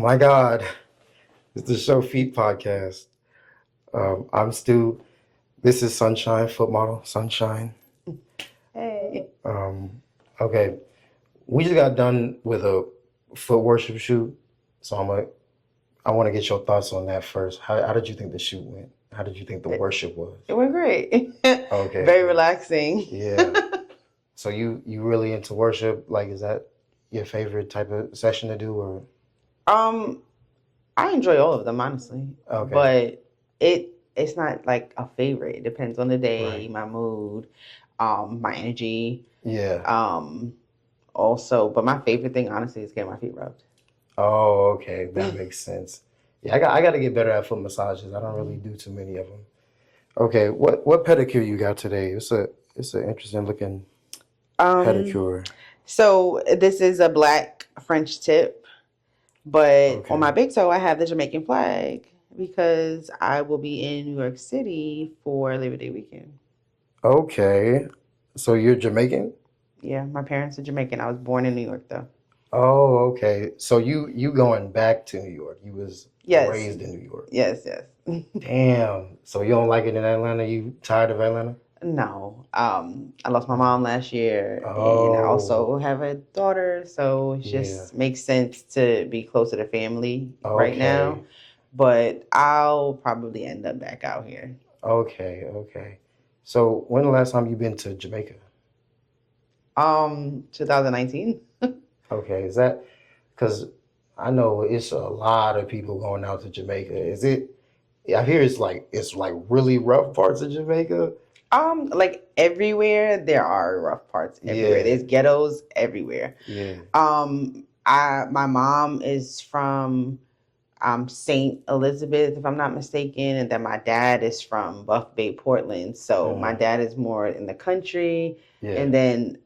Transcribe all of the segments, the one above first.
My God, it's the Show Feet podcast. I'm Stu. This is Sunshine, foot model, Sunshine. Hey. Um, okay, we just got done with a foot worship shoot, so I want to get your thoughts on that first. How did you think the shoot went? How did you think the It, worship was? it went great. Okay, Very good. relaxing. Yeah. So you really into worship? Like, is that your favorite type of session to do, or Um, I enjoy all of them honestly, okay, but it's not like a favorite. It depends on the day, right? my mood, my energy. Yeah. Um, Also, but my favorite thing honestly is getting my feet rubbed. Oh, okay, that makes sense. Yeah, I got to get better at foot massages. I don't really do too many of them. Okay, what pedicure you got today? It's an interesting looking Um, pedicure. so this is a black French tip, but on my Okay. big toe I have the Jamaican flag because I will be in New York City for Labor Day weekend. Okay. So you're Jamaican? Yeah, my parents are Jamaican. I was born in New York though. Oh, okay. So you going back to New York. You was Yes, raised in New York. yes, yes. Damn. So you don't like it in Atlanta? You tired of Atlanta? No, I lost my mom last year, and I Oh, also have a daughter, so it yeah. just makes sense to be closer to family right now. Okay. But I'll probably end up back out here. Okay. So when the last time you been to Jamaica? 2019. Okay, is that because I know it's a lot of people going out to Jamaica. Is it? I hear it's like really rough parts of Jamaica. Like everywhere, there are rough parts everywhere. Yeah, There's ghettos everywhere. yeah. My mom is from St. Elizabeth, if I'm not mistaken, and then my dad is from Buff Bay, Portland. So my Uh-huh. dad is more in the country, Yeah, and then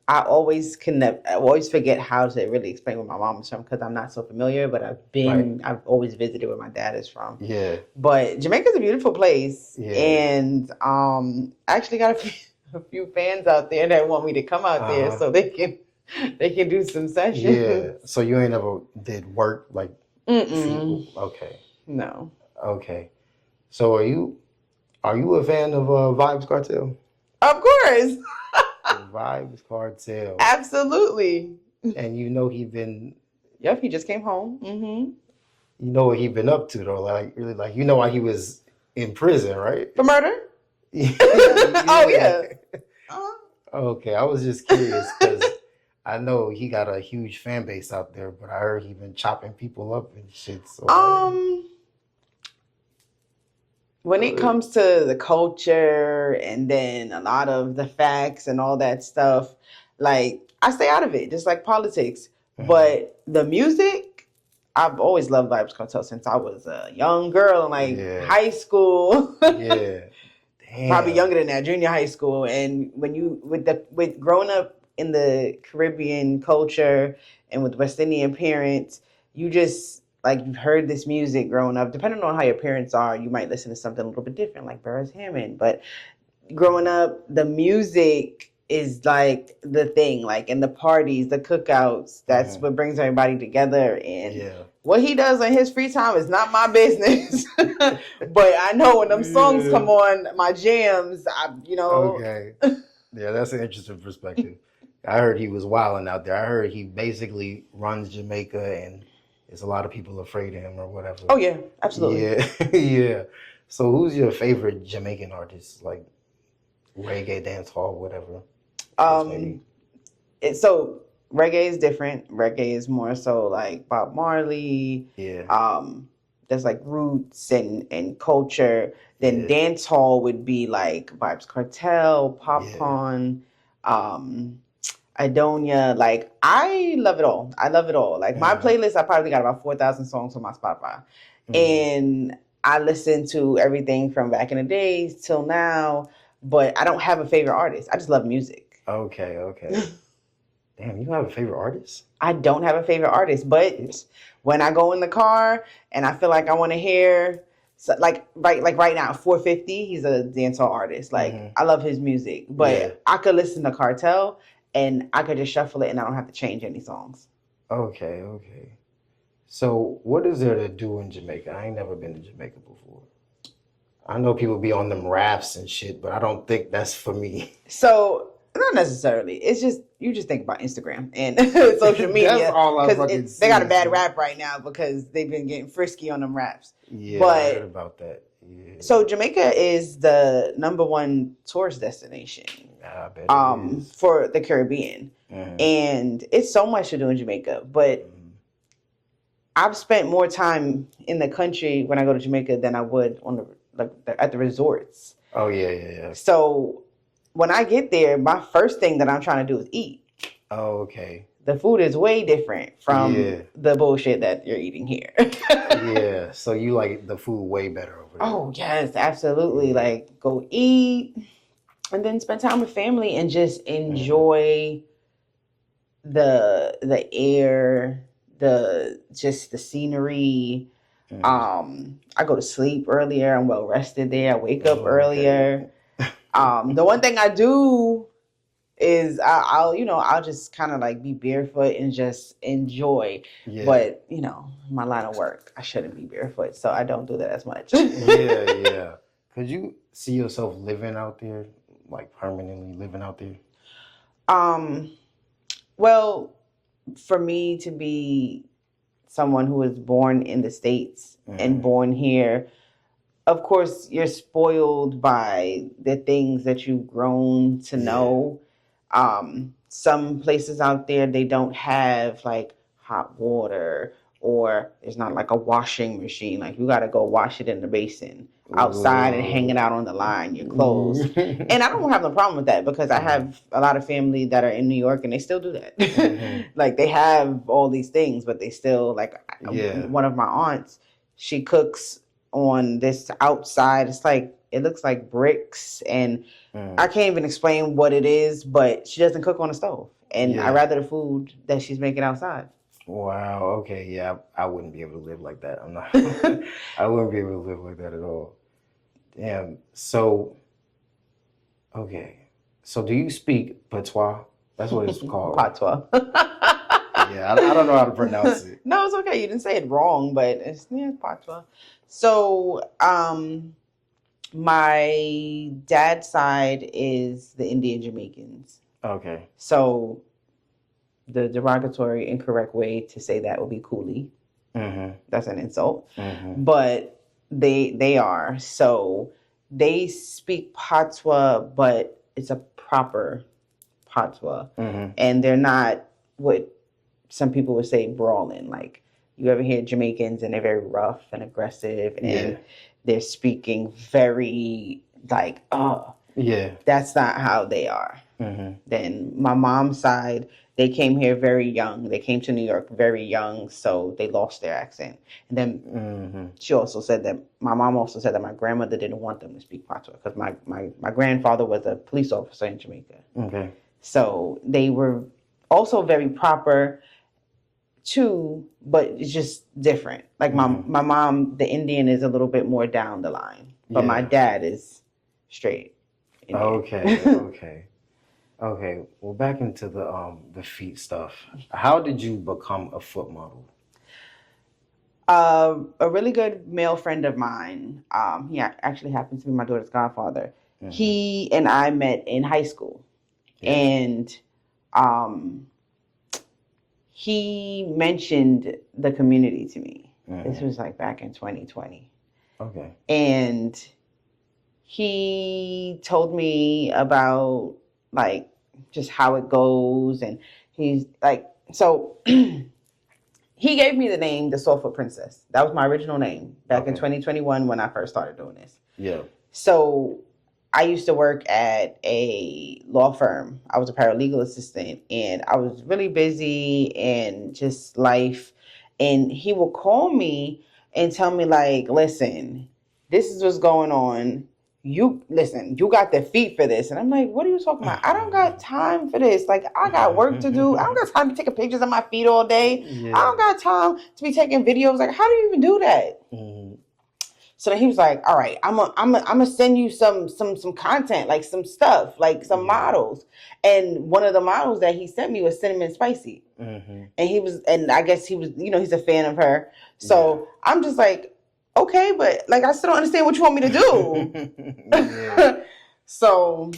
I always forget how to really explain where my mom is from because I'm not so familiar. But right. I've always visited where my dad is from. Yeah, But Jamaica's a beautiful place, yeah. and I actually got a few fans out there that want me to come out there Uh-huh. so they can do some Yeah. sessions. So you ain't ever did work like feet? Mm-mm. Okay, No. okay. So are you a fan of Vibes Cartel? Of course. Vibes Cartel, Absolutely. and you know he been Yep, he just came home. you know what he been up to though, like really, like you know why he was in prison, right? For murder? Oh, Yeah. yeah. Uh-huh. Okay, I was just curious because I know he got a huge fan base out there, but I heard he been chopping people up and shit. So Um, when it uh, comes to the culture and then a lot of the facts and all that stuff, like I stay out of it, just like politics. mhm. But the music, I've always loved Vibes Cartel since I was a young girl in like Yeah, high school. yeah, Probably damn, younger than that, junior high school. And when you with growing up in the Caribbean culture and with West Indian parents, you just like you've heard this music growing up. Depending on how your parents are, you might listen to something a little bit different, like Burris Hammond. But growing up, the music is like the thing, like in the parties, the cookouts, that's mhm. what brings everybody together. And Yeah, what he does in his free time is not my business. But I know when them songs yeah. come on, my jams, I. Okay, yeah, that's an interesting perspective. I heard he was wilding out there. I heard he basically runs Jamaica, and there's a lot of people afraid of him or whatever. Oh yeah, absolutely. Yeah, yeah. So who's your favorite Jamaican artist? Like reggae, dance hall, whatever case may be. Um, so reggae is different. Reggae is more so like Bob Marley. Yeah, Um, there's like roots and culture. Then yeah, dance hall would be like Vibes Cartel, yeah. Popcorn, um, Idonia. Like I love it all. I love it all. Like my Mm, playlist, I probably got about 4,000 songs on my Spotify, mm. and I listen to everything from back in the days till now. But I don't have a favorite artist. I just love music. Okay. Damn, you have a favorite artist? I don't have a favorite artist, Yeah. but when I go in the car and I feel like I want to hear, so like right now, 450, he's a dancehall artist. Like Hmm. I love his music, Yeah. but I could listen to Cartel and I could just shuffle it and I don't have to change any songs. Okay. So what is there to do in Jamaica? I ain't never been to Jamaica before. I know people be on them rafts and shit, but I don't think that's for me. So not necessarily. It's just you just think about Instagram and social media That's all I fucking because they got a see, bad so. rap right now because they've been getting frisky on them raps. Yeah, I heard But about that. Yeah. so Jamaica is the #1 tourist destination I bet it is. for the Caribbean. And it's so much to do in Jamaica, but I've spent more time in the country when I go to Jamaica than I would on at the resorts. Oh yeah. So when I get there, my first thing that I'm trying to do is eat. Oh, okay. The food is way different from the bullshit that you're eating here. Yeah. So you like the food way better over there. Oh yes, absolutely. Like go eat and then spend time with family and just enjoy the air, the scenery. I go to sleep earlier. I'm well rested there. I wake up earlier. The one thing I do is I'll just kind of like be barefoot and just enjoy. Yeah. But my line of work, I shouldn't be barefoot, so I don't do that as much. Yeah. Could you see yourself living out there, like permanently living out there? Well, for me to be someone who was born in the States and born here, of course, you're spoiled by the things that you've grown to know. Some places out there, they don't have like hot water or there's not like a washing machine. Like you got to go wash it in the basin outside and hang it out on the line, your clothes. And I don't have no problem with that because I have a lot of family that are in New York and they still do that. Like they have all these things, but they still one of my aunts, she cooks on this outside. It's like, it looks like bricks and I can't even explain what it is, but she doesn't cook on a stove. And I rather the food that she's making outside. Wow. Okay. Yeah, I wouldn't be able to live like that. I'm not. I wouldn't be able to live like that at all. Damn. So. Okay. So, do you speak patois? That's what it's called. Patois. Yeah, I don't know how to pronounce it. No, it's okay. You didn't say it wrong, but it's patois. So, my dad's side is the Indian Jamaicans. Okay. So the derogatory, incorrect way to say that would be coolie. That's an insult. But they are. So they speak patois, but it's a proper patois. And they're not what some people would say brawling. Like you ever hear Jamaicans and they're very rough and aggressive and they're speaking very like, that's not how they are. Then my mom's side, they came here very young. They came to New York very young, so they lost their accent. And then she also said that my mom also said that my grandmother didn't want them to speak patois because my grandfather was a police officer in Jamaica. Okay. So they were also very proper too, but it's just different. Like my mom, the Indian is a little bit more down the line, but my dad is straight Indian. Okay. Well, back into the feet stuff. How did you become a foot model? A really good male friend of mine. He actually happens to be my daughter's godfather. He and I met in high school, and he mentioned the community to me. This was like back in 2020. Okay. And he told me about like just how it goes, and he's like, so he gave me the name the Soulful Princess. That was my original name back in 2021 when I first started doing this. Yeah. So I used to work at a law firm. I was a paralegal assistant and I was really busy and just life. And he would call me and tell me like, listen, this is what's going on. You got the feet for this. And I'm like, what are you talking about? I don't got time for this. Like, I got work to do. I don't got time to take pictures of my feet all day. Yeah. I don't got time to be taking videos. Like, how do you even do that? So then he was like, all right, I'm gonna send you some content, like some stuff, like some models. And one of the models that he sent me was Cinnamon Spicy. And I guess he was, he's a fan of her. So I'm just like, okay, but like I still don't understand what you want me to do. So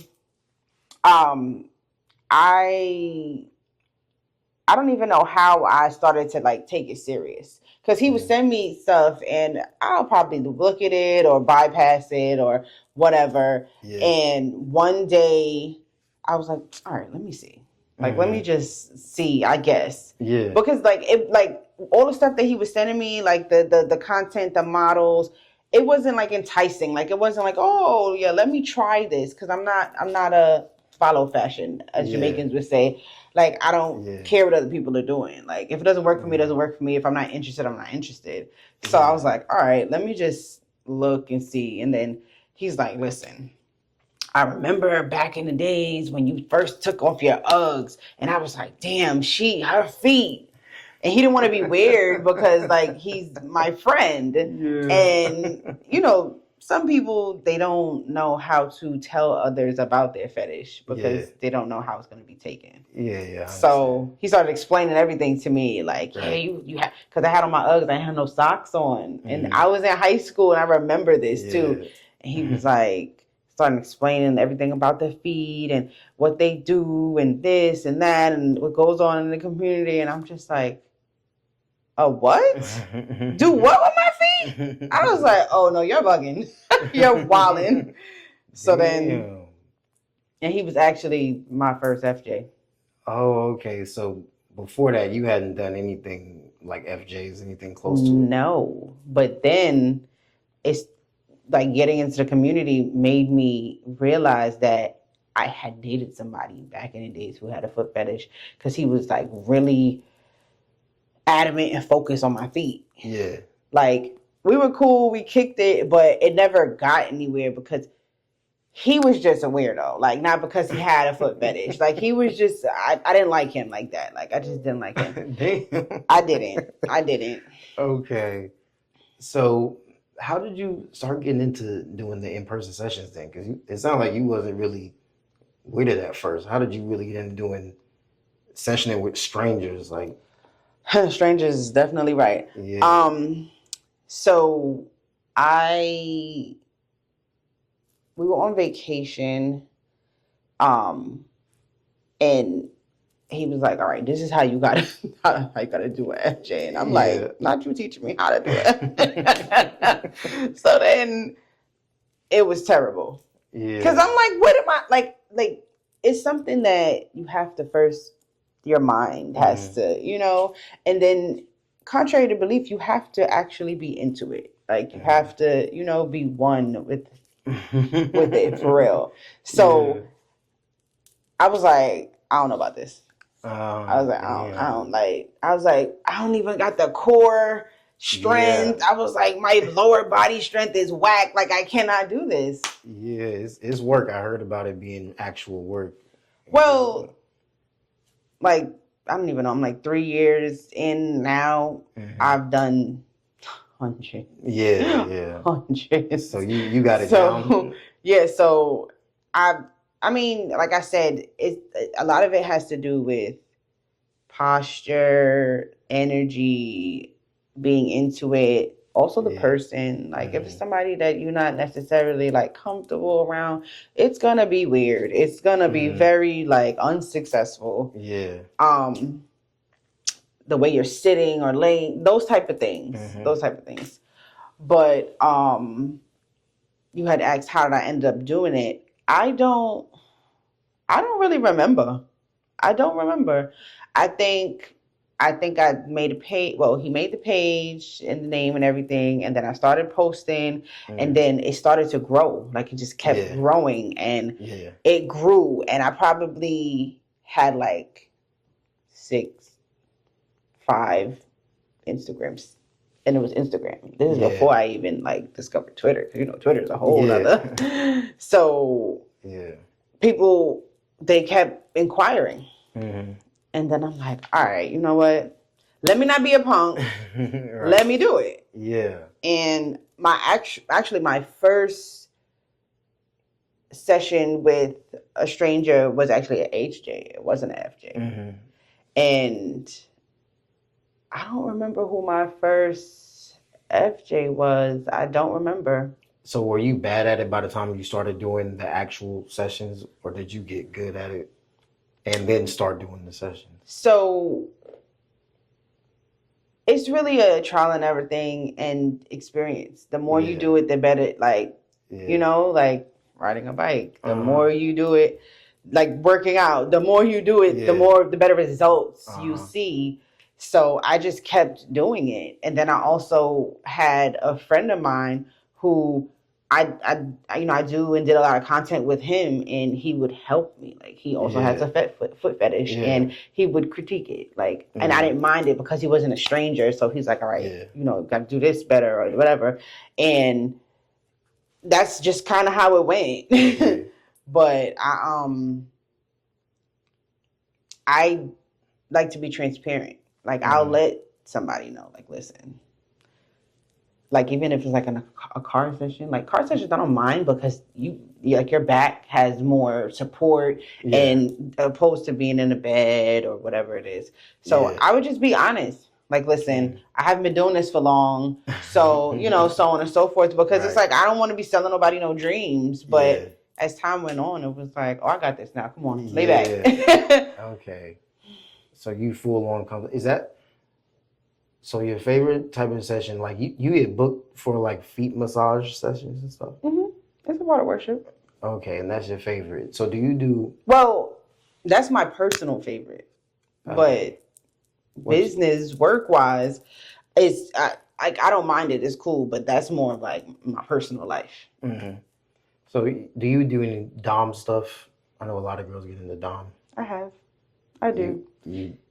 I don't even know how I started to like take it serious, because he would send me stuff and I'll probably look at it or bypass it or whatever. And one day I was like, all right, let me see. Like, let me just see, I guess. Because like all the stuff that he was sending me, like the content, the models, it wasn't like enticing. Like, it wasn't like, oh yeah, let me try this, because I'm not a follow fashion, as Jamaicans would say. Like, I don't care what other people are doing. Like, if it doesn't work for me, it doesn't work for me. If I'm not interested, I'm not interested. So I was like, all right, let me just look and see. And then he's like, listen, I remember back in the days when you first took off your Uggs. And I was like, damn, her feet. And he didn't want to be weird because, like, he's my friend. And, some people, they don't know how to tell others about their fetish because they don't know how it's going to be taken. So he started explaining everything to me, like, hey, you have, because I had on my Uggs, I had no socks on. And I was in high school, and I remember this too. And he was like, starting explaining everything about their feet and what they do and this and that and what goes on in the community. And I'm just like, what? Do what with my feet? I was like, oh no, you're bugging. You're wilding. So then, and he was actually my first FJ. Oh, okay. So before that, you hadn't done anything like FJs, anything close to it? No. But then it's like getting into the community made me realize that I had dated somebody back in the days who had a foot fetish, because he was like really adamant and focused on my feet. Like, we were cool, we kicked it, but it never got anywhere because he was just a weirdo. Like, not because he had a foot fetish. Like, he was just, I didn't like him like that. Like, I just didn't like him. Damn. I didn't. Okay. So how did you start getting into doing the in-person sessions then? Because it sounded like you wasn't really with it at first. How did you really get into doing sessioning with strangers? Like, strangers is definitely right. So we were on vacation, and he was like, all right, this is how you gotta do an FJ. And I'm like, not you teaching me how to do it. So then it was terrible. Because I'm like, what am I, like, it's something that you have to first, your mind has to, and then contrary to belief, you have to actually be into it. Like, you have to, be one with it for real. So I was like, I don't know about this. I was like, I don't even got the core strength. I was like, my lower body strength is whack. Like, I cannot do this. It's work. I heard about it being actual work. Well, like, I don't even know. I'm like 3 years in now. I've done hundreds. Hundreds. So you got it down. So I mean, like I said, a lot of it has to do with posture, energy, being into it. Also the person, like if it's somebody that you're not necessarily like comfortable around, it's gonna be weird. It's gonna be very like unsuccessful. The way you're sitting or laying, those type of things. But you had asked how did I end up doing it. I don't really remember. I don't remember. I think I made a page. Well, he made the page and the name and everything, and then I started posting, and then it started to grow. Like, it just kept growing, and it grew, and I probably had like 5 Instagrams, and it was Instagram. This is before I even like discovered Twitter, because Twitter is a whole other. So people, they kept inquiring. And then I'm like, all right, you know what? Let me not be a punk. Let me do it. And actually my first session with a stranger was actually an HJ. It wasn't an FJ. Mm-hmm. And I don't remember who my first FJ was. I don't remember. So were you bad at it by the time you started doing the actual sessions, or did you get good at it and then start doing the sessions? So it's really a trial and error thing and experience. The more you do it, the better. Like, you know, like riding a bike. The more you do it, like working out, the more you do it, the better results you see. So I just kept doing it. And then I also had a friend of mine who I do and did a lot of content with him, and he would help me. Like, he also has a foot fetish, and he would critique it. Like, and I didn't mind it because he wasn't a stranger. So he's like, all right, got to do this better or whatever. And that's just kind of how it went. But I like to be transparent. Like, I'll let somebody know, like, listen, like, even if it's like a car session, like car sessions, I don't mind because like your back has more support and opposed to being in a bed or whatever it is. So I would just be honest. Like, listen, I haven't been doing this for long. So, so on and so forth, because it's like, I don't want to be selling nobody no dreams. But as time went on, it was like, oh, I got this now. Come on, lay back. Okay. So you full on comfort. Is that, so your favorite type of session, like you get booked for like feet massage sessions and stuff? Mm-hmm. It's a part of worship. Okay, and that's your favorite. So do you do? Well, that's my personal favorite. But business, work-wise, it's I don't mind it. It's cool, but that's more of like my personal life. Mm-hmm. So do you do any Dom stuff? I know a lot of girls get into Dom. I do.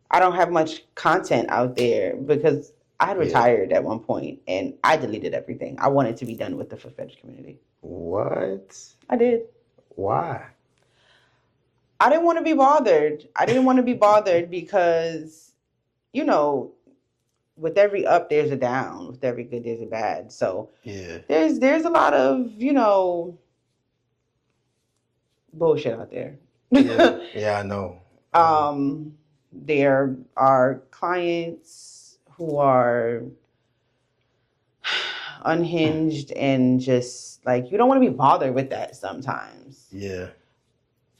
I don't have much content out there because I had retired at one point and I deleted everything. I wanted to be done with the foot fetish community. What? I did. Why? I didn't want to be bothered. I didn't want to be bothered because, with every up, there's a down. With every good, there's a bad. So there's a lot of, bullshit out there. Yeah, I know. There are clients who are unhinged and just like, you don't want to be bothered with that sometimes. Yeah.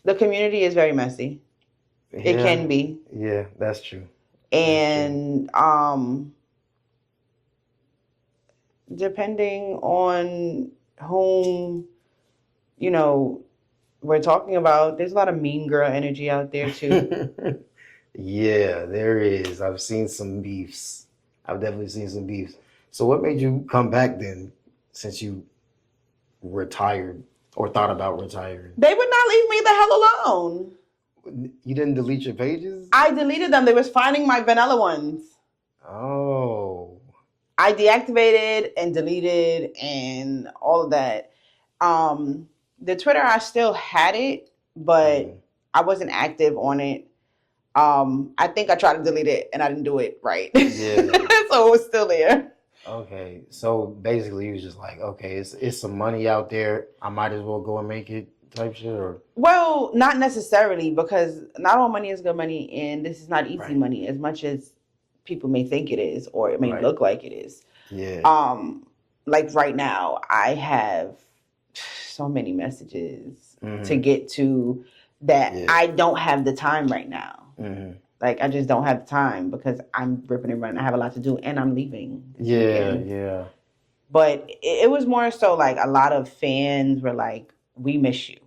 The community is very messy. It can be. Yeah, that's true. And depending on whom, we're talking about, there's a lot of mean girl energy out there too. Yeah, there is. I've seen some beefs. I've definitely seen some beefs. So what made you come back then, since you retired or thought about retiring? They would not leave me the hell alone. You didn't delete your pages? I deleted them. They was finding my vanilla ones. Oh. I deactivated and deleted and all of that. The Twitter, I still had it, but I wasn't active on it. I think I tried to delete it and I didn't do it right. Yeah. So it was still there. Okay. So basically you was just like, okay, it's some money out there. I might as well go and make it type shit, or? Well, not necessarily, because not all money is good money, and this is not easy money as much as people may think it is, or it may look like it is. Yeah. Like right now, I have so many messages to get to that I don't have the time right now. Like, I just don't have the time because I'm ripping and running. I have a lot to do, and I'm leaving. Yeah. But it was more so like a lot of fans were like, "We miss you.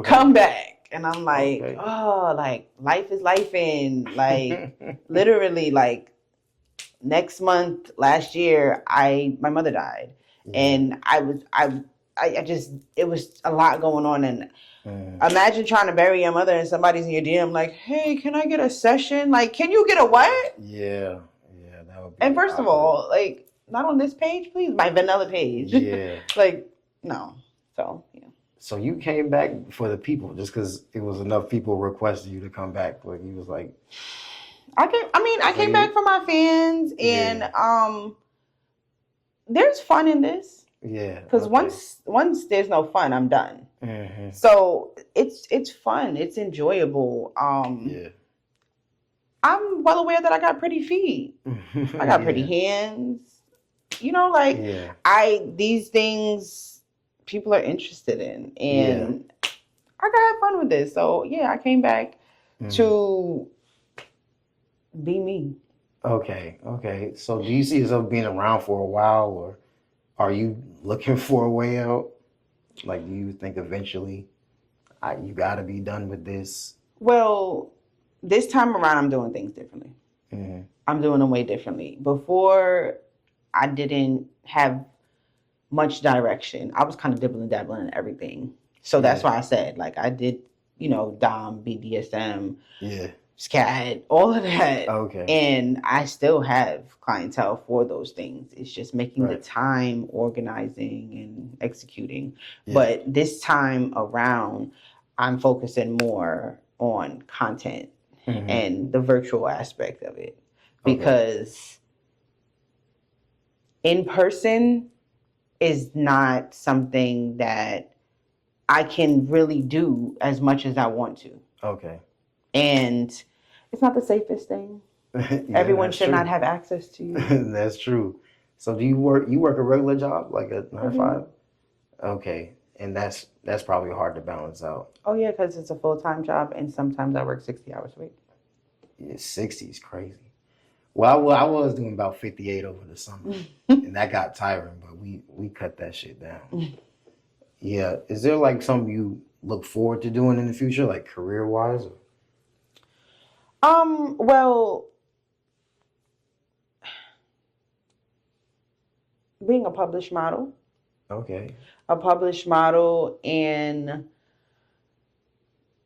Come back." And I'm like, oh, like, life is life in. Like, literally, like, next month, last year, my mother died. And it was a lot going on. And imagine trying to bury your mother and somebody's in your DM like, hey, can I get a session? Like, can you get a what? Yeah, that would be. And first of all, like, not on this page, please. My vanilla page. Yeah. Like, no. So, yeah. So you came back for the people just because it was enough people requested you to come back. Like, you was like, I came back for my fans, and there's fun in this. Yeah. Because Okay. once there's no fun, I'm done. Mm-hmm. So it's fun. It's enjoyable. Yeah. I'm well aware that I got pretty feet. I got pretty Yeah. hands. You know, like Yeah. these things people are interested in, Yeah. and I gotta have fun with this. So yeah, I came back Mm. to be me. Okay. Okay. So do you see yourself being around for a while, or are you looking for a way out? Like, do you think eventually you got to be done with this? Well, this time around, I'm doing things differently. Mm-hmm. I'm doing them way differently. Before, I didn't have much direction. I was kind of dibbling dabbling in everything. So that's Yeah. why I said, like, I did, Dom, BDSM, Yeah. scat, all of that. Okay. And I still have clientele for those things. It's just making the Right. time, organizing, and executing. Yeah. But this time around, I'm focusing more on content Mm-hmm. and the virtual aspect of it. Okay. Because in person is not something that I can really do as much as I want to. Okay. And it's not the safest thing. Yeah, Everyone that's should not true. have access to you. That's true. So do you work a regular job, like a 9 to Mhm. 5? Okay. And that's probably hard to balance out. Oh yeah, because it's a full-time job, and sometimes I work 60 hours a week. Yeah, 60 is crazy. Well, I was doing about 58 over the summer, and that got tiring, but we cut that shit down. Yeah. Is there like something you look forward to doing in the future, like career wise? Well, being a published model, Okay. and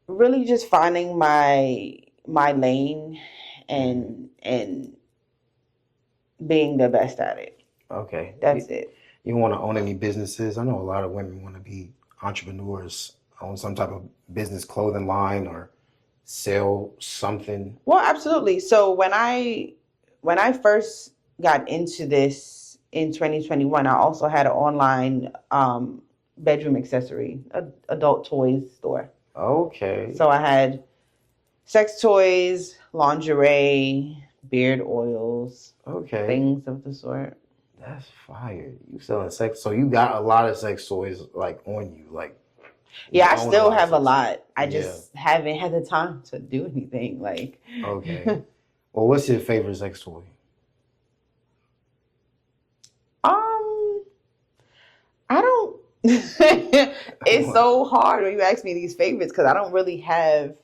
really just finding my lane and being the best at it. Okay. That's it. You want to own any businesses? I know a lot of women want to be entrepreneurs, own some type of business, clothing line, or sell something. Well, absolutely. So when I first got into this in 2021, I also had an online bedroom accessory, adult toys store. Okay. So I had sex toys, lingerie, beard oils, Okay. things of the sort. That's fire. You selling sex, so you got a lot of sex toys like on you, like. Yeah, I You own still of have a sex lot. I toys. just haven't had the time to do anything. Like, Yeah. Okay. Well, what's your favorite sex toy? um, I don't. It's so hard when you ask me these favorites because I don't really have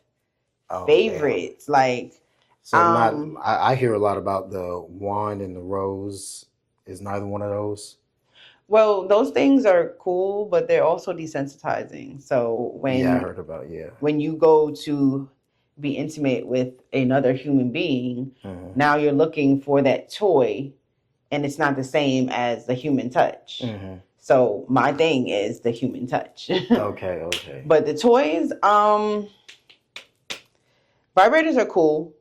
Oh, damn. favorites. Like, So not. I hear a lot about the wand and the rose. Is neither one of those? well, those things are cool, but they're also desensitizing. So Yeah, I heard about. Yeah. when you go to be intimate with another human being, Mhm. now you're looking for that toy, and it's not the same as the human touch. Mhm. So my thing is the human touch. Okay. Okay. But the toys, vibrators are cool.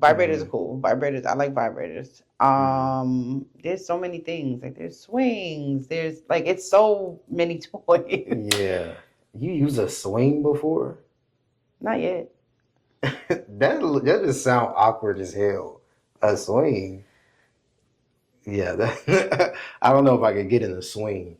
Vibrators are cool. Vibrators, I like vibrators. There's so many things. Like there's swings. There's like it's so many toys. Yeah. You used a swing before? Not yet. That just sound awkward as hell. A swing. Yeah, that, I don't know if I could get in a swing.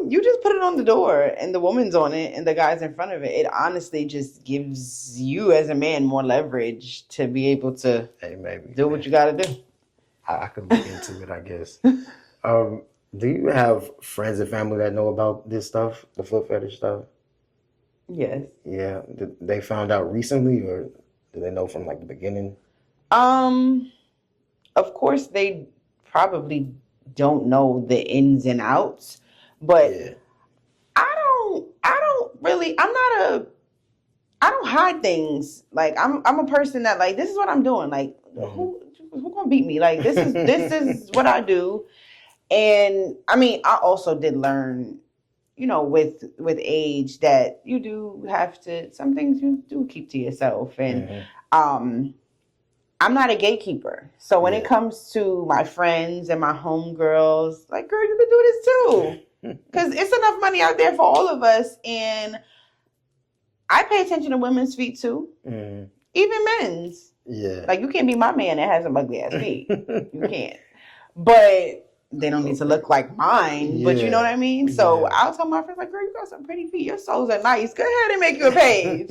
You just put it on the door and the woman's on it and the guy's in front of it. It honestly just gives you as a man more leverage to be able to Maybe do what you gotta do. I could look into it, I guess. Do you have friends and family that know about this stuff, the foot fetish stuff? Yes. Yeah, they found out recently, or do they know from like the beginning? Of course they probably don't know the ins and outs, but Yeah. I don't hide things. Like I'm a person that like this is what I'm doing. Like who gonna beat me? Like this is what I do. And I mean, I also did learn, with age that you do have to some things you do keep to yourself. And I'm not a gatekeeper. So when it Yeah. comes to my friends and my homegirls, like, girl, you can do this too. Because it's enough money out there for all of us. And I pay attention to women's feet too, Mm. even men's. Yeah. Like, you can't be my man that has some ugly ass feet. You can't. But they don't need to look like mine. But you know what I mean? So Yeah. I'll tell my friends, like, girl, you got some pretty feet. Your soles are nice. Go ahead and make you a page.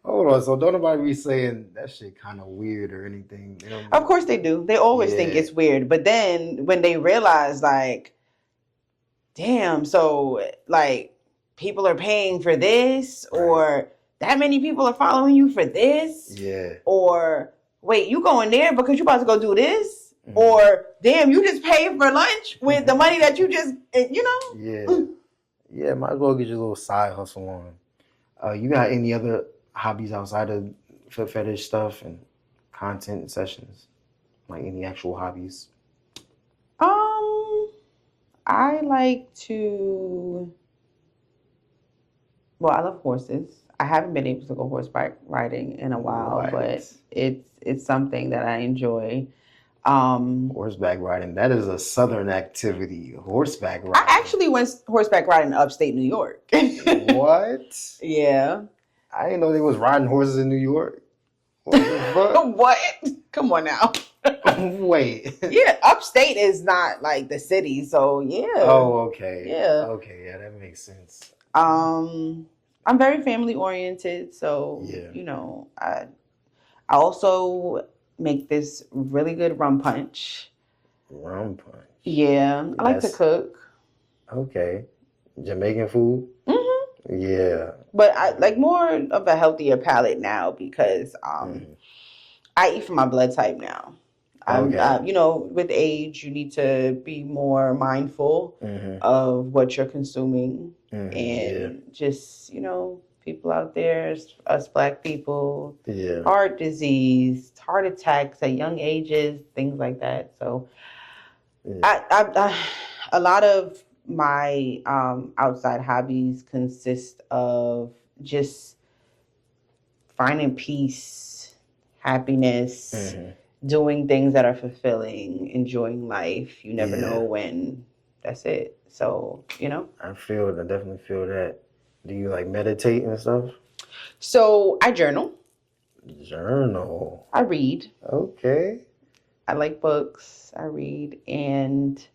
Hold on. So don't nobody be saying that shit kind of weird or anything. They don't Of course they do. They always think Yeah. it's weird. But then when they realize, like, damn, so, like, people are paying for this, Right. or that many people are following you for this, Yeah. or wait, you going there because you about to go do this, Mhm. or damn, you just paid for lunch with the money that you just, Yeah. Yeah. Might as well get your little side hustle on. You got any other hobbies outside of foot fetish stuff and content and sessions? Like any actual hobbies? I like to. Well, I love horses. I haven't been able to go horseback riding in a while, What? but it's something that I enjoy. Horseback riding. That is a southern activity. Horseback riding. I actually went horseback riding in upstate New York. What? Yeah. I didn't know they was riding horses in New York. What the fuck? What? Come on now. Wait. Yeah, upstate is not like the city, so yeah. Oh, okay. Yeah. Okay, yeah, that makes sense. I'm very family oriented, so Yeah. I also make this really good rum punch. Rum punch. Yeah, I like to cook. Okay. Jamaican food? Mm-hmm. Yeah. But I like more of a healthier palate now because I eat from my blood type now. Okay. With age, you need to be more mindful Mm-hmm. of what you're consuming. Mm-hmm. And just, people out there, us Black people, Yeah. heart disease, heart attacks at young ages, things like that. So Yeah. a lot of my outside hobbies consist of just finding peace, happiness, Mm-hmm. doing things that are fulfilling, enjoying life. You never Yeah. know when that's it. So, I definitely feel that. Do you like meditate and stuff? So I journal. Journal. I read. Okay. I like books. I read. And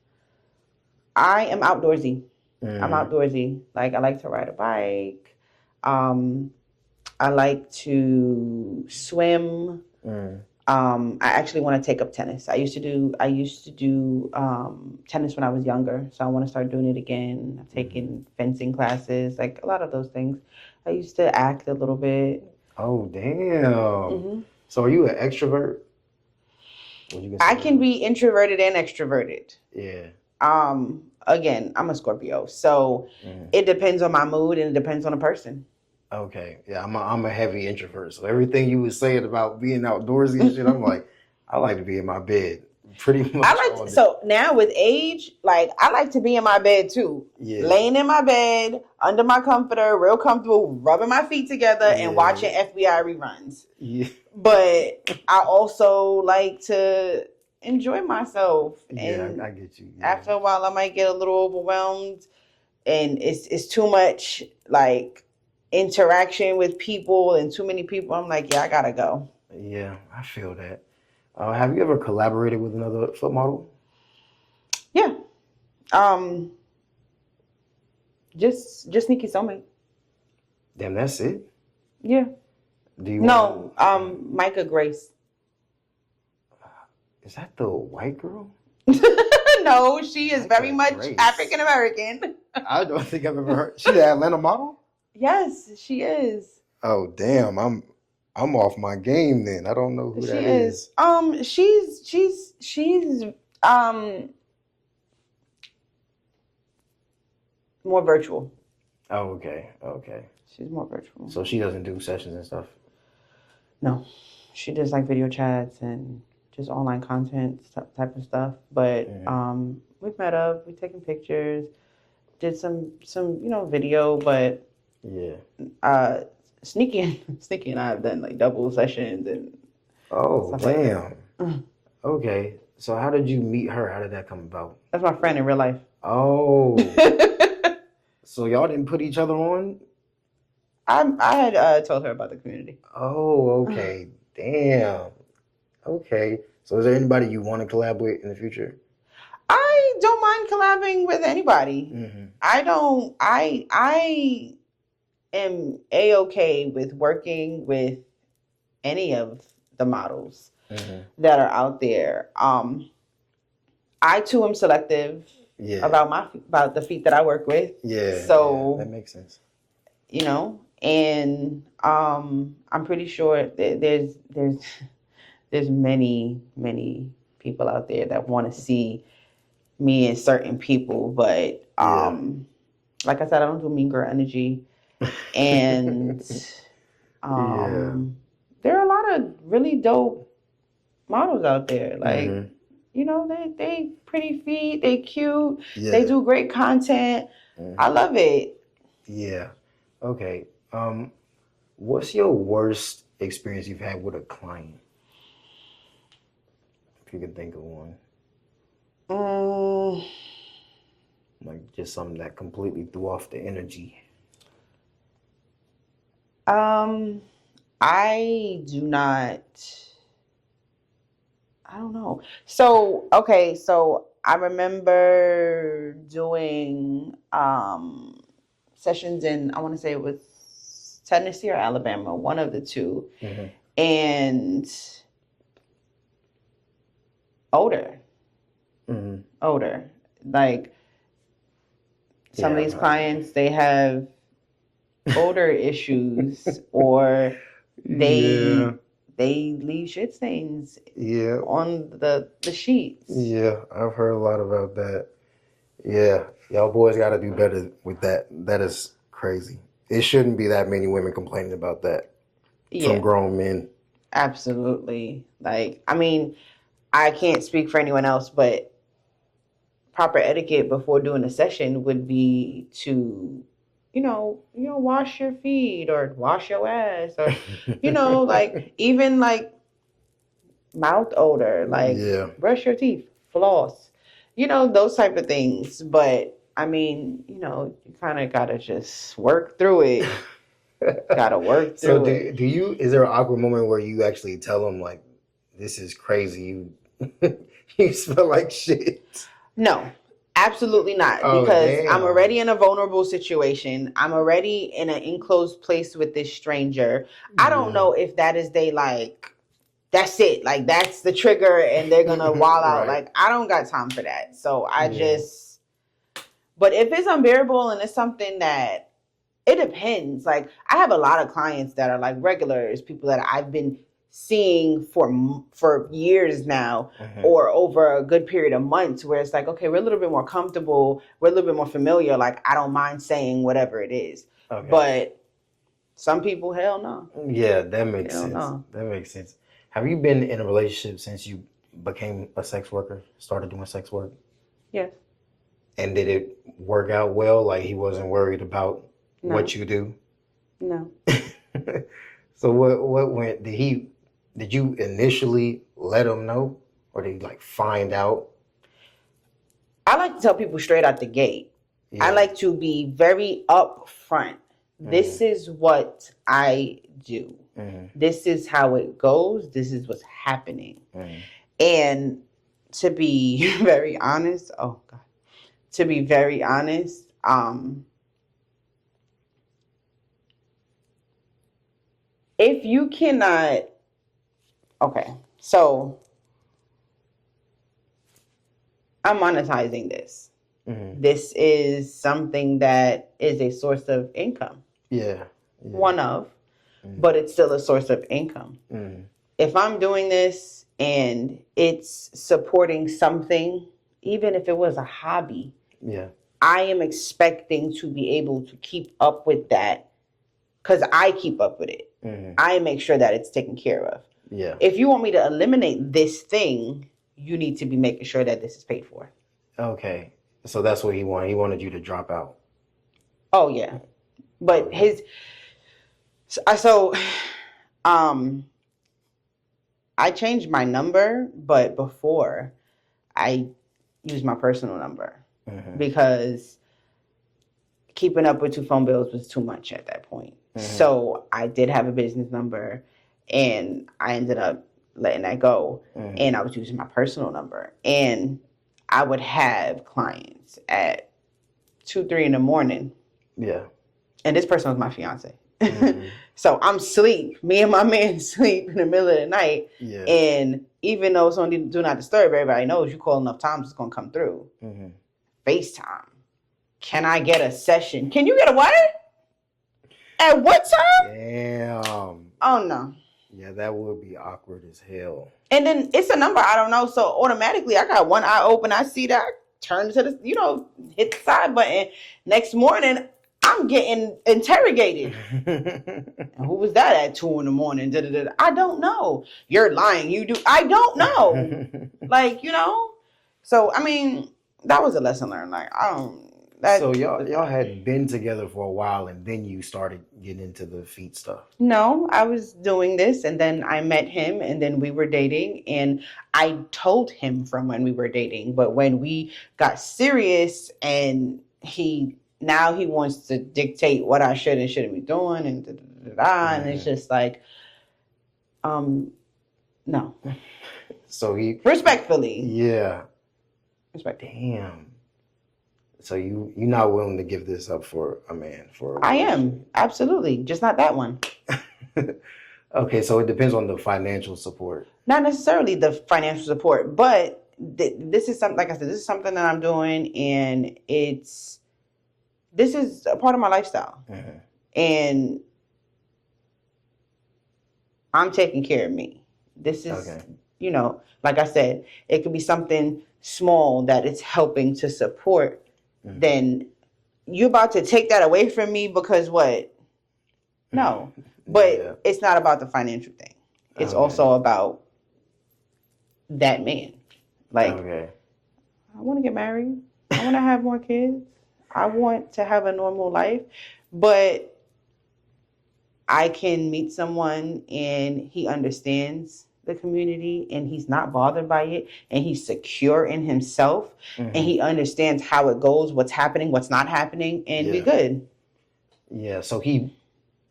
I am outdoorsy. Mm-hmm. I'm outdoorsy. Like, I like to ride a bike. I like to swim. Mm. I actually want to take up tennis. I used to do tennis when I was younger, so I want to start doing it again. I've taken fencing classes, like a lot of those things. I used to act a little bit. Oh, damn. Mm-hmm. So are you an extrovert? I can be introverted and extroverted. Yeah. Again, I'm a Scorpio, so it depends on my mood and it depends on the person. Okay. Yeah, I'm a heavy introvert. So everything you was saying about being outdoorsy and shit, I'm like, I like to be in my bed. Pretty much. So now with age, like, I like to be in my bed too. Yeah. Laying in my bed, under my comforter, real comfortable, rubbing my feet together and watching FBI reruns. Yeah. But I also like to enjoy myself. And yeah, I get you. Yeah. After a while I might get a little overwhelmed and it's too much like interaction with people and too many people. I'm like, yeah, I gotta go. Yeah, I feel that. Have you ever collaborated with another foot model? Yeah. Just Nikki Soulmate. Damn, that's it? Yeah. Do you Micah Grace. Is that the white girl? No, she is very much Grace. African American. I don't think I've ever heard. She's an Atlanta model? Yes, she is. Oh damn, I'm off my game then. I don't know who that is. She's more virtual. Oh, okay. Okay. She's more virtual. So she doesn't do sessions and stuff? No. She does like video chats and just online content type of stuff. But we've met up, we've taken pictures, did some video, but yeah. Sneaky and I have done like double sessions and Oh, stuff like that. damn. Okay. So how did you meet her? How did that come about? That's my friend in real life. Oh. So y'all didn't put each other on? I had told her about the community. Oh, okay. Damn. Okay. So is there anybody you want to collab with in the future? I don't mind collabing with anybody. Mm-hmm. I don't. I am a-okay with working with any of the models Mm-hmm. that are out there. I too am selective Yeah. about the feet that I work with. Yeah. So that makes sense. you know, and I'm pretty sure that there's many people out there that want to see me and certain people, but like I said, I don't do mean girl energy, and there are a lot of really dope models out there. Like Mhm. you know, they pretty feet, they cute, Yeah. they do great content. I love it. Yeah. Okay. What's your worst experience you've had with a client? If you can think of one. Like just something that completely threw off the energy. I do not. I don't know. So okay, so I remember doing sessions in, I want to say it was Tennessee or Alabama, one of the two, Mm-hmm. and older, like some of these clients, they have odor issues, or they leave shit stains on the sheets. Yeah, I've heard a lot about that. Yeah, y'all boys got to do better with that. That is crazy. It shouldn't be that many women complaining about that from grown men. Absolutely. Like, I mean, I can't speak for anyone else, but proper etiquette before doing a session would be to, wash your feet or wash your ass, or, like even like mouth odor, like brush your teeth, floss, those type of things. But I mean, you kind of gotta just work through it. Gotta work through it. Do you? Is there an awkward moment where you actually tell them like, "This is crazy. You smell like shit"? No, absolutely not. Because I'm already in a vulnerable situation. I'm already in an enclosed place with this stranger. I don't know if that is that's it. Like that's the trigger and they're gonna wall out. Like I don't got time for that. So but if it's unbearable and it's something that, it depends. Like I have a lot of clients that are like regulars, people that I've been seeing for years now, or over a good period of months, where it's like, okay, we're a little bit more comfortable, we're a little bit more familiar. Like I don't mind saying whatever it is. But some people, hell no. Yeah, that makes sense. That makes sense. Have you been in a relationship since you became a sex worker, started doing sex work? Yes. And did it work out well? Like he wasn't worried about what you do? No. So what went, did you initially let him know, or did he like find out? I like to tell people straight out the gate. I like to be very upfront. This is what I do. This is how it goes. This is what's happening. And to be very honest, if you cannot, okay, so I'm monetizing this. This is something that is a source of income. One of, but it's still a source of income. If I'm doing this and it's supporting something, even if it was a hobby, I am expecting to be able to keep up with that, because I keep up with it. I make sure that it's taken care of. If you want me to eliminate this thing, you need to be making sure that this is paid for. Okay. So that's what he wanted. He wanted you to drop out. Oh yeah. But I changed my number, but before I used my personal number because keeping up with 2 phone bills was too much at that point. So I did have a business number, and I ended up letting that go, and I was using my personal number, and I would have clients at 2, 3 in the morning. Yeah. And this person was my fiance. So I'm asleep. Me and my man sleep in the middle of the night. Yeah. And even though it's on Do Not Disturb, everybody knows you call enough times, it's going to come through. FaceTime. Can I get a session? Can you get a what? At what time? Damn. Oh, no. Yeah, that would be awkward as hell. And then it's a number I don't know. So automatically, I got one eye open. I see that. Turn to the, hit the side button. Next morning, I'm getting interrogated. And who was that at 2 in the morning? Da-da-da. I don't know. You're lying. You do. I don't know. Like, So, I mean, that was a lesson learned. Like, I don't. So y'all had been together for a while, and then you started getting into the feet stuff. No, I was doing this, and then I met him, and then we were dating, and I told him from when we were dating. But when we got serious, and he wants to dictate what I should and shouldn't be doing, and and it's just like, no. So he respectfully, yeah, respectfully. Damn. So you're not willing to give this up for a man? I am, absolutely, just not that one. Okay, so it depends on the financial support. Not necessarily the financial support, but this is something. Like I said, this is something that I'm doing, and this is a part of my lifestyle, and I'm taking care of me. This is, like I said, it could be something small that it's helping to support. Then you about to take that away from me because what? No, but it's not about the financial thing. It's also about that man. Like, I want to get married. I want to have more kids. I want to have a normal life, but I can meet someone and he understands the community and he's not bothered by it and he's secure in himself and he understands how it goes, what's happening, what's not happening, and we good. Yeah, so he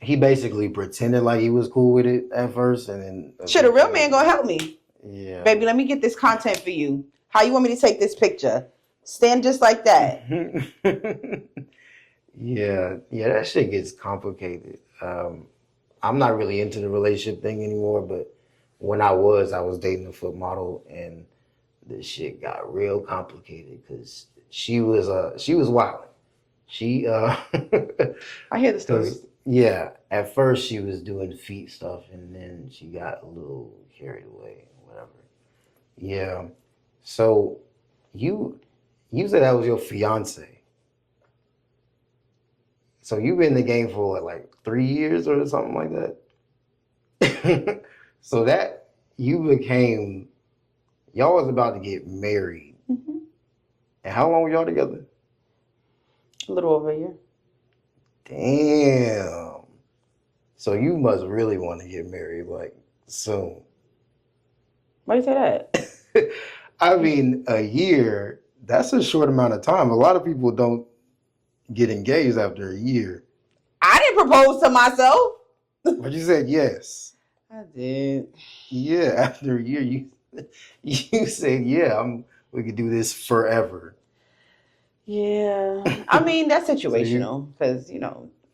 basically pretended like he was cool with it at first, and then Should a real man gonna help me? Yeah, baby, let me get this content for you. How you want me to take this picture? Stand just like that. Yeah, that shit gets complicated. I'm not really into the relationship thing anymore, but when I was dating a foot model, and the shit got real complicated because she was wild. I hear the stories. Yeah, at first she was doing feet stuff, and then she got a little carried away, whatever. Yeah, so you said that was your fiance. So you've been in the game for what, like 3 years or something like that? So that y'all was about to get married. And how long were y'all together? A little over a year. Damn. So you must really want to get married like soon. Why do you say that? I mean, a year, that's a short amount of time. A lot of people don't get engaged after a year. I didn't propose to myself. But you said yes. I did. Yeah, after a year, you said, we could do this forever. Yeah. I mean, that's situational because,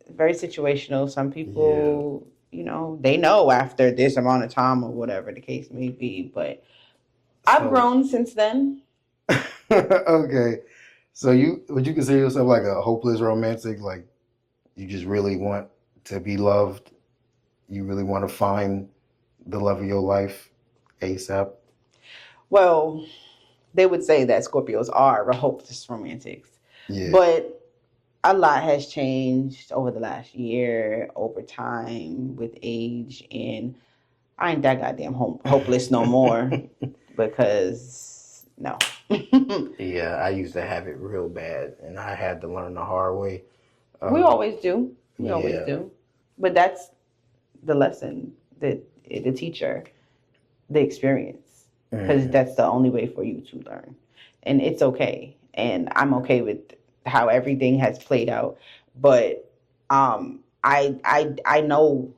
very situational. Some people, they know after this amount of time or whatever the case may be, but I've grown since then. Okay. So would you consider yourself like a hopeless romantic? Like you just really want to be loved? You really want to find the love of your life ASAP? Well, they would say that Scorpios are hopeless romantics. Yeah. But a lot has changed over the last year, over time, with age, and I ain't that goddamn hopeless no more because no. Yeah, I used to have it real bad, and I had to learn the hard way. We always do. We always do. But that's the lesson, that the teacher. the experience, because that's the only way for you to learn, and it's okay, and I'm okay with how everything has played out. But I know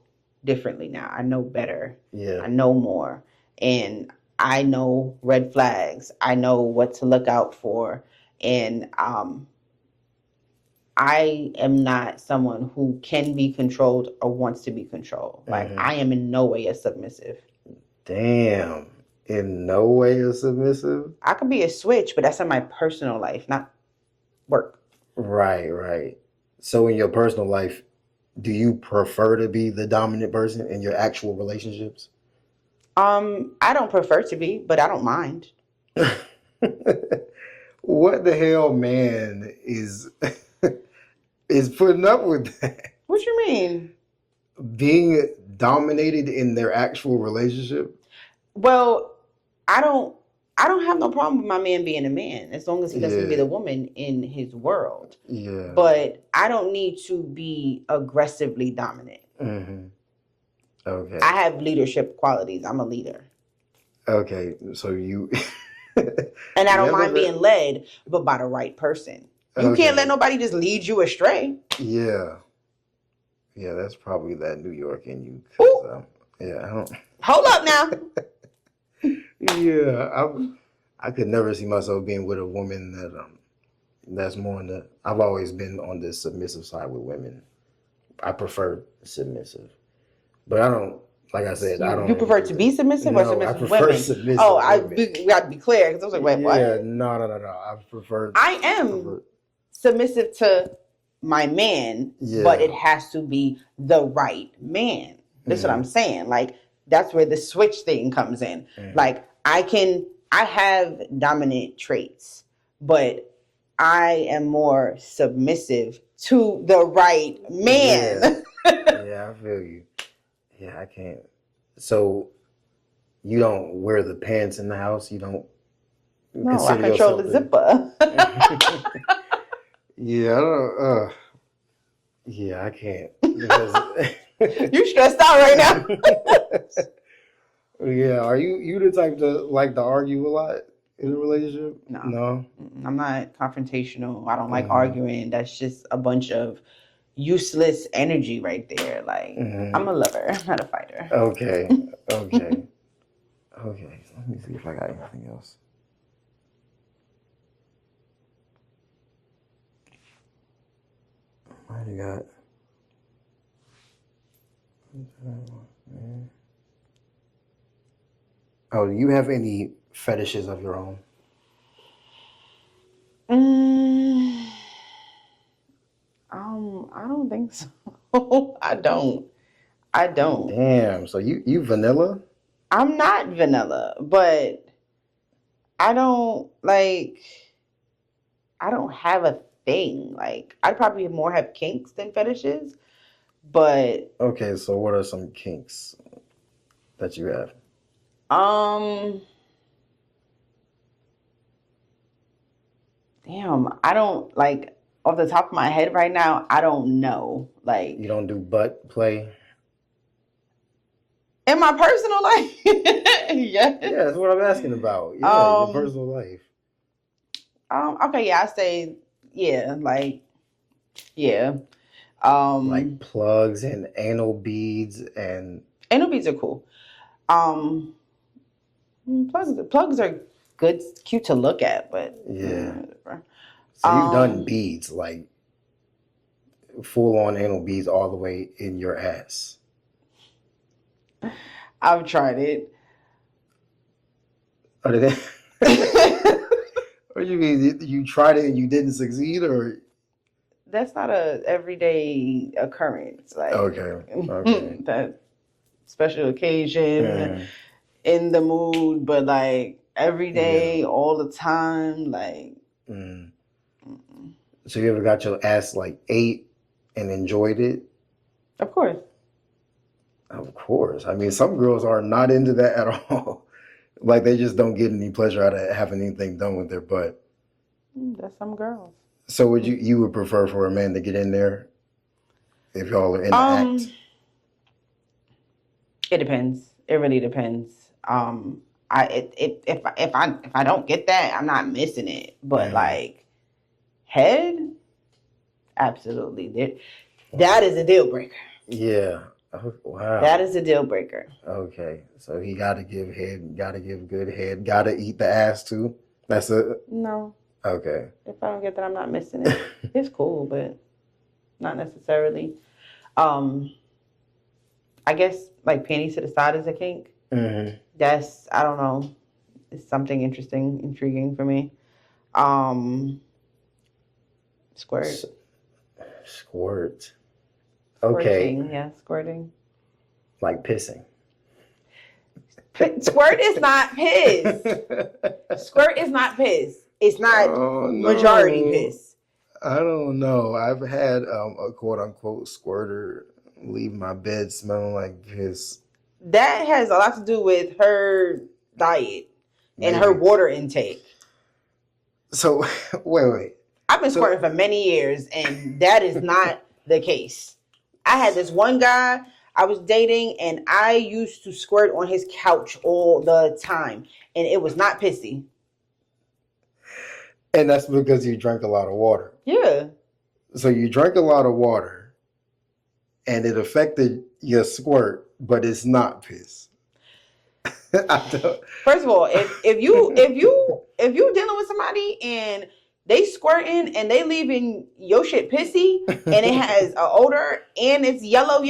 differently now. I know better. Yeah. I know more, and I know red flags. I know what to look out for, and I am not someone who can be controlled or wants to be controlled. Like, I am in no way a submissive. Damn. In no way a submissive? I could be a switch, but that's in my personal life, not work. Right, right. So in your personal life, do you prefer to be the dominant person in your actual relationships? I don't prefer to be, but I don't mind. What the hell, man, is is putting up with that? What you mean? Being dominated in their actual relationship? Well, I don't have no problem with my man being a man as long as he doesn't be Yeah. the woman in his world. Yeah. But I don't need to be aggressively dominant. Okay. I have leadership qualities. I'm a leader. Okay. So you And I don't mind being led, but by the right person. You can't let nobody just lead you astray. Yeah. Yeah, that's probably that New York in you. Yeah, I don't. Hold up now. Yeah, I could never see myself being with a woman that's more on the. I've always been on the submissive side with women. I prefer submissive, but I don't. Like I said, I don't. You prefer to be submissive or submissive I prefer women? submissive. We got to be clear, because I was like, wait, what? Yeah, no. I prefer. I am submissive to my man, but it has to be the right man. That's what I'm saying. Like, that's where the switch thing comes in. Like, I have dominant traits, but I am more submissive to the right man. Yeah, I feel you. Yeah, I can't. So you don't wear the pants in the house? You don't? No, I control the zipper. Yeah, I don't. Yeah, I can't. Because you stressed out right now. Yeah, are you the type to like to argue a lot in a relationship? No, I'm not confrontational. I don't like arguing. That's just a bunch of useless energy right there. Like, I'm a lover, not a fighter. Okay. Okay. Let me see if I got anything else. What do you got? Oh, do you have any fetishes of your own? I don't think so. I don't. Damn. So you vanilla? I'm not vanilla, but I don't have a thing. Like, I'd probably more have kinks than fetishes, but okay. So what are some kinks that you have? Damn, I don't like off the top of my head right now. I don't know. Like, you don't do butt play in my personal life. Yeah, that's what I'm asking about. Yeah, your personal life. Okay, yeah, I say like plugs and anal beads and anal beads are cool. Plugs are good, cute to look at, but so you've done beads, like full on anal beads all the way in your ass. I've tried it. What do you mean? You tried it and you didn't succeed, or? That's not a everyday occurrence. Like, okay. That special occasion, in the mood, but like every day, all the time, like. So you ever got your ass like ate and enjoyed it? Of course. Of course. I mean, some girls are not into that at all. Like, they just don't get any pleasure out of having anything done with their butt. That's some girls. So would you would prefer for a man to get in there if y'all are in the act? It depends. It really depends. If I don't get that, I'm not missing it. But like head, absolutely. That is a deal breaker. Yeah. Oh, wow. That is a deal breaker. Okay. So he got to give head, got to give good head, got to eat the ass too. That's it? No. Okay. If I don't get that, I'm not missing it. It's cool, but not necessarily. I guess like panties to the side is a kink. Mm-hmm. That's, I don't know. It's something interesting, intriguing for me. Squirt. Squirt. Okay. Squirting, yeah, squirting. Like pissing. Squirt is not piss. Squirt is not piss. It's not majority piss. I don't know. I've had a quote unquote squirter leave my bed smelling like piss. That has a lot to do with her diet and her water intake. So, wait. I've been squirting for many years, and that is not the case. I had this one guy I was dating, and I used to squirt on his couch all the time, and it was not pissy. And that's because you drank a lot of water. Yeah. So you drank a lot of water, and it affected your squirt, but it's not piss. First of all, if you dealing with somebody and they squirting and they leaving your shit pissy and it has an odor and it's yellow,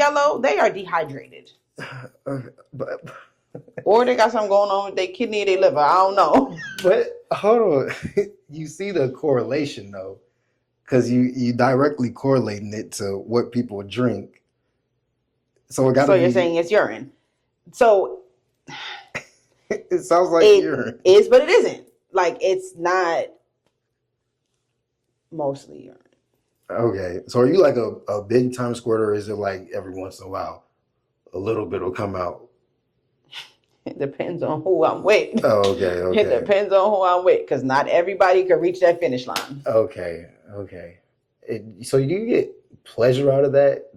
they are dehydrated. Or they got something going on with their kidney or their liver. I don't know. But hold on. You see the correlation though. Because you directly correlating it to what people drink. So it got. So you're saying it's urine. So it sounds like urine. It is, but it isn't. Like it's not mostly urine. Okay. So are you like a big time squirter, or is it like every once in a while a little bit will come out? It depends on who I'm with. Oh, okay. It depends on who I'm with, because not everybody can reach that finish line. Okay. So do you get pleasure out of that?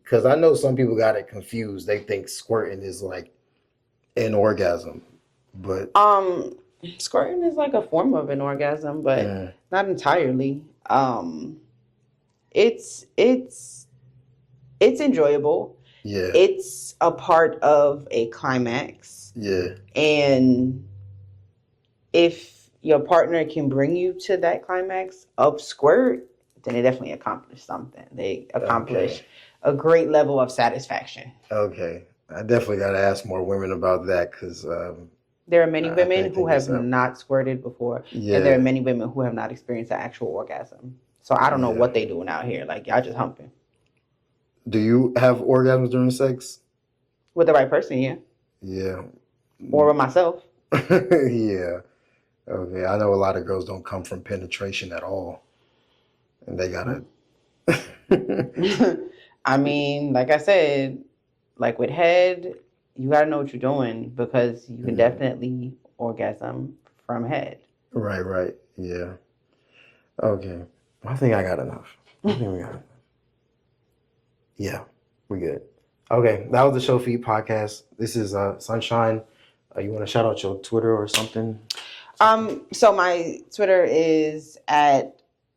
Because I know some people got it confused. They think squirting is like an orgasm, but squirting is like a form of an orgasm, but not entirely. It's enjoyable. Yeah. It's a part of a climax. Yeah. And if your partner can bring you to that climax of squirt, then they definitely accomplished something. They accomplished a great level of satisfaction. Okay. I definitely got to ask more women about that, because there are many women who have not squirted before. Yeah. And there are many women who have not experienced an actual orgasm. So I don't know what they doing out here. Like, y'all just humping. Do you have orgasms during sex? With the right person, yeah. Yeah. Or with myself. Yeah. Okay. I know a lot of girls don't come from penetration at all. And they gotta. I mean, like I said, like with head, you gotta know what you're doing, because you can definitely orgasm from head. Right. Yeah. Okay. I think I got enough. I think we got enough. Yeah, we good. Okay, that was the Show Feed podcast. This is Sunshine. You want to shout out your Twitter or something? So my Twitter is at